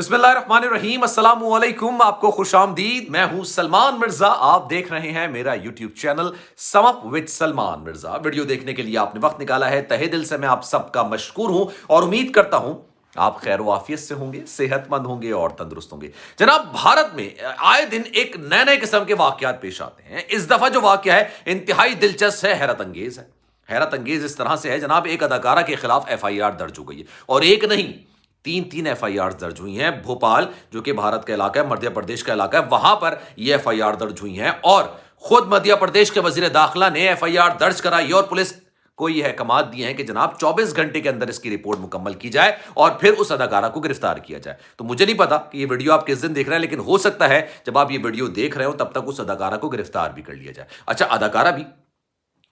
बिस्मिल्लाहिर्रहमानिर्रहीम अस्सलाम वालेकुम। आपको खुशामदीद। मैं हूं सलमान मिर्जा। आप देख रहे हैं मेरा YouTube channel sum up with Salman Mirza. Video देखने के लिए आपने वक्त निकाला है, तहे दिल से मैं आप सबका मशकूर हूं और उम्मीद करता हूं आप खैर वाफियत से होंगे, सेहतमंद होंगे और तंदुरुस्त होंगे। जनाब, भारत में आए दिन एक नए नए किस्म के वाकयात पेश आते हैं। इस दफा जो वाकया है इंतहाई दिलचस्प है, हैरत अंगेज है। हैरत अंगेज इस तरह से है जनाब, एक अदाकारा के खिलाफ एफआईआर दर्ज हो गई है और एक नहीं, तीन तीन एफआईआर दर्ज हुई हैं। भोपाल जो कि भारत का इलाका है, मध्य प्रदेश का इलाका है, वहां पर यह एफआईआर दर्ज हुई हैं और खुद मध्य प्रदेश के वजीर दाखिला ने एफआईआर दर्ज कराई और पुलिस को यह अहकामात दिए हैं कि जनाब 24 घंटे के अंदर इसकी रिपोर्ट मुकम्मल की जाए और फिर उस अदाकारा को गिरफ्तार किया जाए। तो मुझे नहीं पता कि ये वीडियो आप किस दिन देख रहे हैं, लेकिन हो सकता है जब आप ये वीडियो देख रहे हो तब तक उस अदाकारा को गिरफ्तार भी कर लिया जाए। अच्छा, अदाकारा भी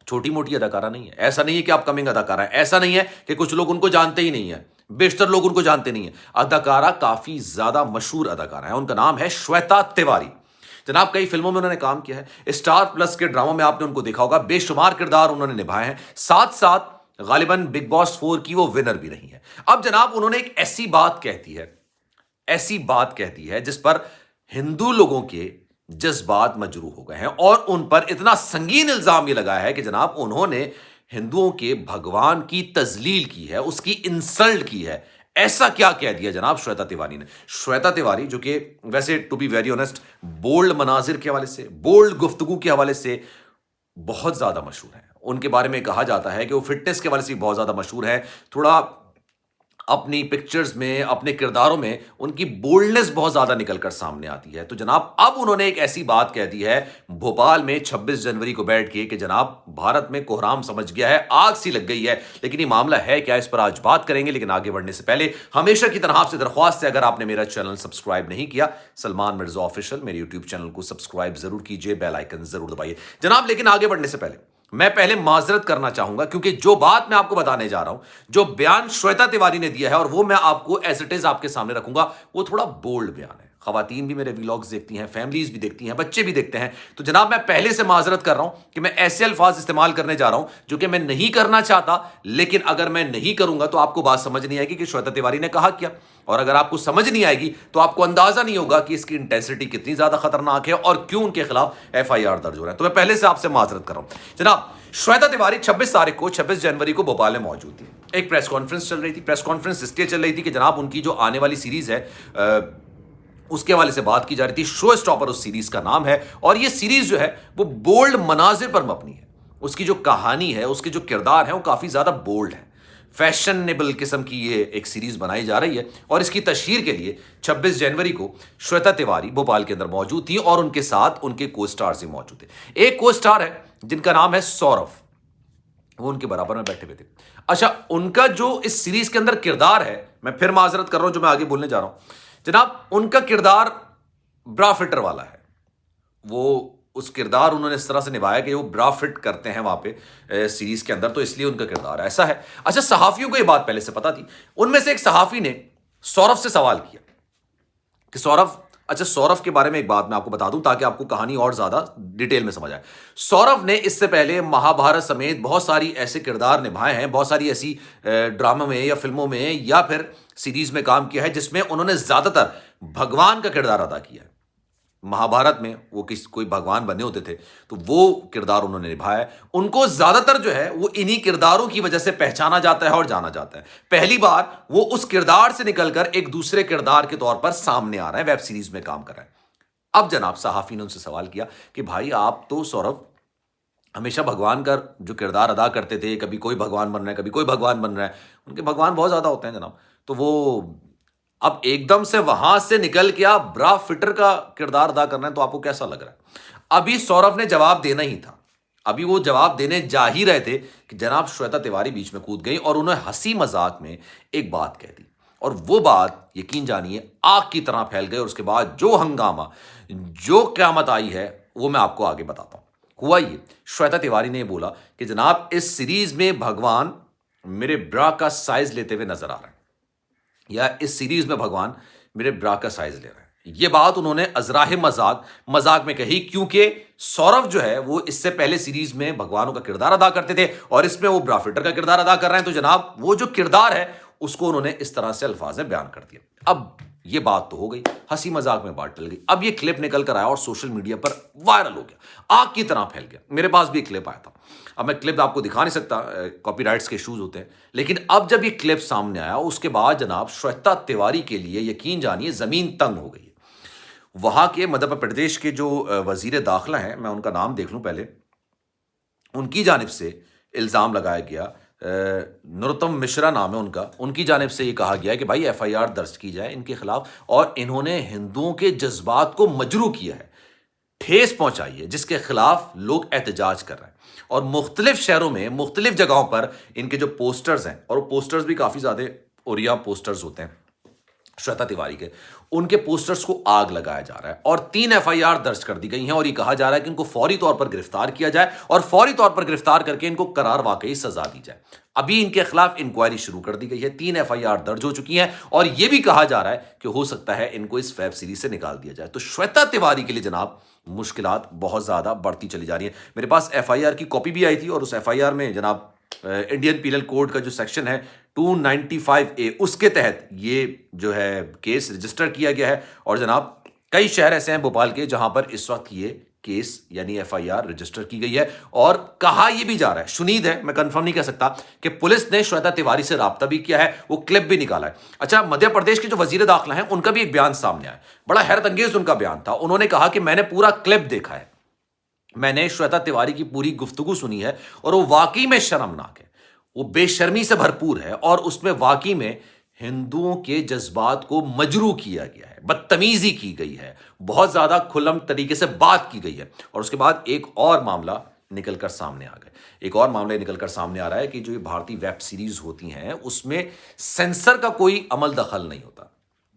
छोटी मोटी अदाकारा नहीं है। ऐसा नहीं है कि आप कमिंग अदाकारा है, ऐसा नहीं है कि कुछ लोग उनको जानते ही नहीं है, बेशतर लोग उनको जानते नहीं है। अदाकारा काफी ज्यादा मशहूर अदाकारा है, उनका नाम है श्वेता तिवारी। जनाब, कई फिल्मों में उन्होंने काम किया है, स्टार प्लस के ड्रामों में आपने उनको देखा होगा, बेशुमार किरदार उन्होंने निभाए हैं। साथ साथ गालिबन बिग बॉस 4 की वो विनर भी रही है। अब जनाब, उन्होंने एक ऐसी बात कहती है जिस पर हिंदू लोगों के जज्बात मजरूह हो गए हैं और उन पर इतना संगीन इल्जाम ये लगाया है कि जनाब उन्होंने हिंदुओं के भगवान की तजलील की है, उसकी इंसल्ट की है। ऐसा क्या कह दिया जनाब श्वेता तिवारी ने? श्वेता तिवारी जो कि वैसे to be very honest bold Manazir के हवाले से, बोल्ड गुफ्तगू के हवाले से बहुत ज्यादा मशहूर है। उनके बारे में कहा जाता है कि वो फिटनेस के हवाले से बहुत ज्यादा मशहूर है। थोड़ा अपनी पिक्चर्स में, अपने किरदारों में उनकी बोल्डनेस बहुत ज्यादा निकलकर सामने आती है। तो जनाब, अब उन्होंने एक ऐसी बात कह दी है भोपाल में 26 जनवरी को बैठ के कि जनाब भारत में कोहराम समझ गया है, आग सी लग गई है। लेकिन ये मामला है क्या, इस पर आज बात करेंगे। लेकिन आगे बढ़ने से पहले हमेशा की तरह आपसे दरख्वास्त है, अगर आपने मेरा चैनल सब्सक्राइब नहीं किया, सलमान मिर्जा ऑफिशियल, मेरे यूट्यूब चैनल को सब्सक्राइब जरूर कीजिए, बेल आइकन जरूर दबाइए। जनाब, लेकिन आगे बढ़ने से पहले मैं पहले माजरत करना चाहूंगा, क्योंकि जो बात मैं आपको बताने जा रहा हूं, जो बयान श्वेता तिवारी ने दिया है और वो मैं आपको एज इट इज आपके सामने रखूंगा, वो थोड़ा बोल्ड बयान है। खवातीन भी मेरे व्लॉग्स देखती हैं, फैमिलीज भी देखती हैं, बच्चे भी देखते हैं। तो जनाब, मैं पहले से माजरत कर रहा हूं कि मैं ऐसे अल्फाज इस्तेमाल करने जा रहा हूं जो कि मैं नहीं करना चाहता, लेकिन अगर मैं नहीं करूंगा तो आपको बात समझ नहीं आएगी कि श्वेता तिवारी ने कहा क्या। और अगर आपको समझ नहीं आएगी तो आपको अंदाजा नहीं होगा कि इसकी इंटेंसिटी कितनी ज्यादा खतरनाक है और क्यों उनके खिलाफ एफआईआर दर्ज हो रहा है। तो मैं पहले से आपसे माजरत कर रहा हूं। जनाब, श्वेता तिवारी 26 जनवरी को भोपाल में मौजूद थी। एक प्रेस कॉन्फ्रेंस चल रही थी। प्रेस कॉन्फ्रेंस इसलिए चल रही थी कि जनाब उनकी जो आने वाली सीरीज है उसके हवाले से बात की जा रही थी। शो स्टॉपर उस सीरीज का नाम है और ये सीरीज जो है वो बोल्ड मनाजिर पर मबनी है। उसकी जो कहानी है, उसके जो किरदार है वो काफी ज्यादा बोल्ड है। फैशनेबल किस्म की ये एक सीरीज बनाई जा रही है और इसकी तशहीर के लिए 26 जनवरी को श्वेता तिवारी भोपाल के अंदर मौजूद थी और उनके साथ उनके को स्टार भी मौजूद थे। एक को स्टार है जिनका नाम है सौरभ, वो उनके बराबर में बैठे हुए थे। अच्छा, उनका जो इस सीरीज के अंदर किरदार है, मैं फिर माजरत कर रहा हूं जो मैं आगे बोलने जा रहा हूं जनाब, उनका किरदार ब्रा फिटर वाला है। वो उस किरदार उन्होंने इस तरह से निभाया कि वो ब्रा फिट करते हैं वहां पे सीरीज के अंदर, तो इसलिए उनका किरदार ऐसा है। अच्छा, सहाफियों को ये बात पहले से पता थी। उनमें से एक सहाफी ने सौरभ से सवाल किया कि सौरभ, अच्छा सौरभ के बारे में एक बात मैं आपको बता दूं ताकि आपको कहानी और ज्यादा डिटेल में समझ आए। सौरभ ने इससे पहले महाभारत समेत बहुत सारी ऐसे किरदार निभाए हैं, बहुत सारी ऐसी ड्रामा में या फिल्मों में या फिर सीरीज में काम किया है जिसमें उन्होंने ज्यादातर भगवान का किरदार अदा किया है। महाभारत में वो कोई भगवान बने होते थे, तो वो किरदार उन्होंने निभाया है। उनको ज्यादातर जो है वो इन्हीं किरदारों की वजह से पहचाना जाता है और जाना जाता है। पहली बार वो उस किरदार से निकलकर एक दूसरे किरदार के तौर पर सामने आ रहे हैं, वेब सीरीज में काम कर रहे हैं। अब जनाब सहाफी ने उनसे सवाल किया कि भाई आप तो सौरभ हमेशा भगवान का जो किरदार अदा करते थे, कभी कोई भगवान बन रहा है, कभी कोई भगवान बन रहा है, उनके भगवान बहुत ज्यादा होते हैं जनाब, तो वो अब एकदम से वहां से निकल के आप ब्रा फिटर का किरदार अदा करना है, तो आपको कैसा लग रहा है? अभी सौरभ ने जवाब देना ही था, अभी वो जवाब देने जा ही रहे थे कि जनाब श्वेता तिवारी बीच में कूद गई और उन्होंने हंसी मजाक में एक बात कह दी और वो बात यकीन जानिए आग की तरह फैल गई और उसके बाद जो हंगामा, जो क़यामत आई है वो मैं आपको आगे बताता हूं। हुआ ये, श्वेता तिवारी ने बोला कि जनाब इस सीरीज में भगवान मेरे ब्रा का साइज लेते हुए नजर आ रहे हैं, या इस सीरीज में भगवान मेरे ब्रा का साइज ले रहे हैं। ये बात उन्होंने अजराह मजाक में कही, क्योंकि सौरभ जो है वो इससे पहले सीरीज में भगवानों का किरदार अदा करते थे और इसमें वो ब्रा फिटर का किरदार अदा कर रहे हैं। तो जनाब वो जो किरदार है उसको उन्होंने इस तरह से अल्फाज में बयान कर दिया। अब ये बात तो हो गई, हंसी मजाक में बात टल गई। अब ये क्लिप निकल कर आया और सोशल मीडिया पर वायरल हो गया, आग की तरह फैल गया। मेरे पास भी एक क्लिप आया था। अब मैं क्लिप आपको दिखा नहीं सकता, कॉपीराइट्स के इश्यूज होते हैं, लेकिन अब जब ये क्लिप सामने आया उसके बाद जनाब श्वेता तिवारी के लिए यकीन जानिए जमीन तंग हो गई है। वहां के मध्य प्रदेश के जो वजीर दाखिला हैं, मैं उनका नाम देख लूं पहले, उनकी जानिब से इल्ज़ाम लगाया गया, नरोत्तम मिश्रा नाम है उनका, उनकी जानिब से ये कहा गया कि भाई एफआईआर दर्ज की जाए इनके खिलाफ, और इन्होंने हिंदुओं के जज्बात को मजरू किया है, ठेस पहुंचाई है, जिसके खिलाफ लोग एहतजाज कर रहे हैं। और मुख्तलिफ शहरों में, मुख्तलिफ जगहों पर इनके जो पोस्टर्स हैं, और वो पोस्टर्स भी काफ़ी ज़्यादा ओरिया पोस्टर्स होते हैं श्वेता तिवारी के, उनके पोस्टर्स को आग लगाया जा रहा है और 3 एफआईआर दर्ज कर दी गई हैं और ये कहा जा रहा है कि इनको फौरी तौर पर गिरफ्तार किया जाए और फौरी तौर पर गिरफ्तार करके इनको करार वाकई सजा दी जाए। अभी इनके खिलाफ इंक्वायरी शुरू कर दी गई है, 3 एफआईआर दर्ज हो चुकी हैं और यह भी कहा जा रहा है कि हो सकता है इनको इस वेब सीरीज से निकाल दिया जाए। तो श्वेता तिवारी के लिए जनाब मुश्किलात बहुत ज्यादा बढ़ती चली जा रही है। मेरे पास एफआईआर की कॉपी भी आई थी और उस एफआईआर में जनाब इंडियन पीनल कोड का जो सेक्शन है 295A, उसके तहत ये जो है केस रजिस्टर किया गया है। और जनाब कई शहर ऐसे हैं भोपाल के जहां पर इस वक्त ये केस यानी एफआईआर रजिस्टर की गई है और कहा यह भी जा रहा है, शुनीद है, मैं कंफर्म नहीं कर सकता, कि पुलिस ने श्वेता तिवारी से राब्ता भी किया है, वो क्लिप भी निकाला है। अच्छा, मध्य प्रदेश के जो वजीर दाखिला हैं उनका भी एक बयान सामने आया, बड़ा हैरत अंगेज उनका बयान था। उन्होंने कहा कि मैंने पूरा क्लिप देखा है, मैंने श्वेता तिवारी की पूरी गुफ्तगू सुनी है और वो वाकई में शर्मनाक है, वो बेशर्मी से भरपूर है और उसमें वाकई में हिंदुओं के जज्बात को मजरू किया गया है, बदतमीजी की गई है, बहुत ज्यादा खुल्लम तरीके से बात की गई है। और उसके बाद एक और मामला निकलकर सामने आ गया, एक और मामला निकलकर सामने आ रहा है कि जो ये भारतीय वेब सीरीज होती हैं उसमें सेंसर का कोई अमल दखल नहीं होता।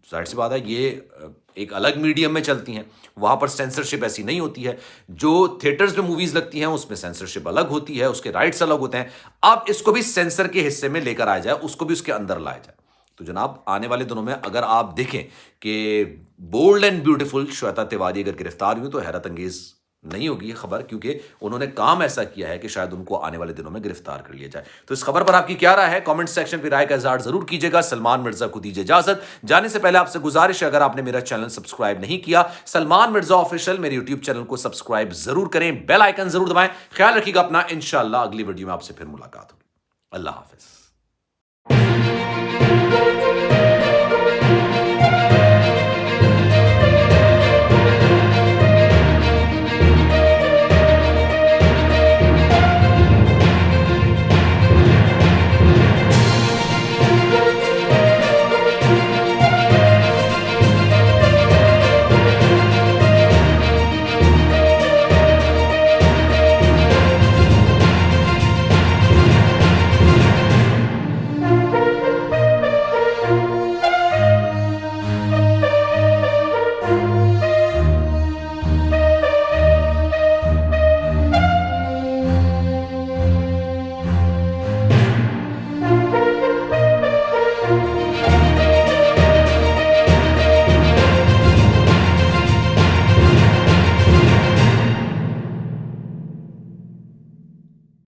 जाहिर सी बात है, ये एक अलग मीडियम में चलती हैं, वहां पर सेंसरशिप ऐसी नहीं होती है। जो थिएटर्स में मूवीज लगती हैं उसमें सेंसरशिप अलग होती है, उसके राइट्स अलग होते हैं। अब इसको भी सेंसर के हिस्से में लेकर आया जाए, उसको भी उसके अंदर लाया जाए। तो जनाब आने वाले दिनों में अगर आप देखें कि bold and beautiful Shweta Tiwari अगर गिरफ्तार हुई तो हैरत अंगेज नहीं होगी ये खबर, क्योंकि उन्होंने काम ऐसा किया है कि शायद उनको आने वाले दिनों में गिरफ्तार कर लिया जाए। तो इस खबर पर आपकी क्या राय है, कमेंट सेक्शन पर राय का इजहार जरूर कीजिएगा। सलमान मिर्जा को दीजिए इजाजत, जाने से पहले आपसे गुजारिश है अगर आपने मेरा चैनल सब्सक्राइब नहीं किया, सलमान मिर्जा ऑफिशियल मेरे यूट्यूब चैनल को सब्सक्राइब जरूर करें, बेल आइकन जरूर दबाएं। ख्याल रखिएगा अपना, इंशाअल्लाह अगली वीडियो में आपसे फिर मुलाकात होगी। अल्लाह हाफिज।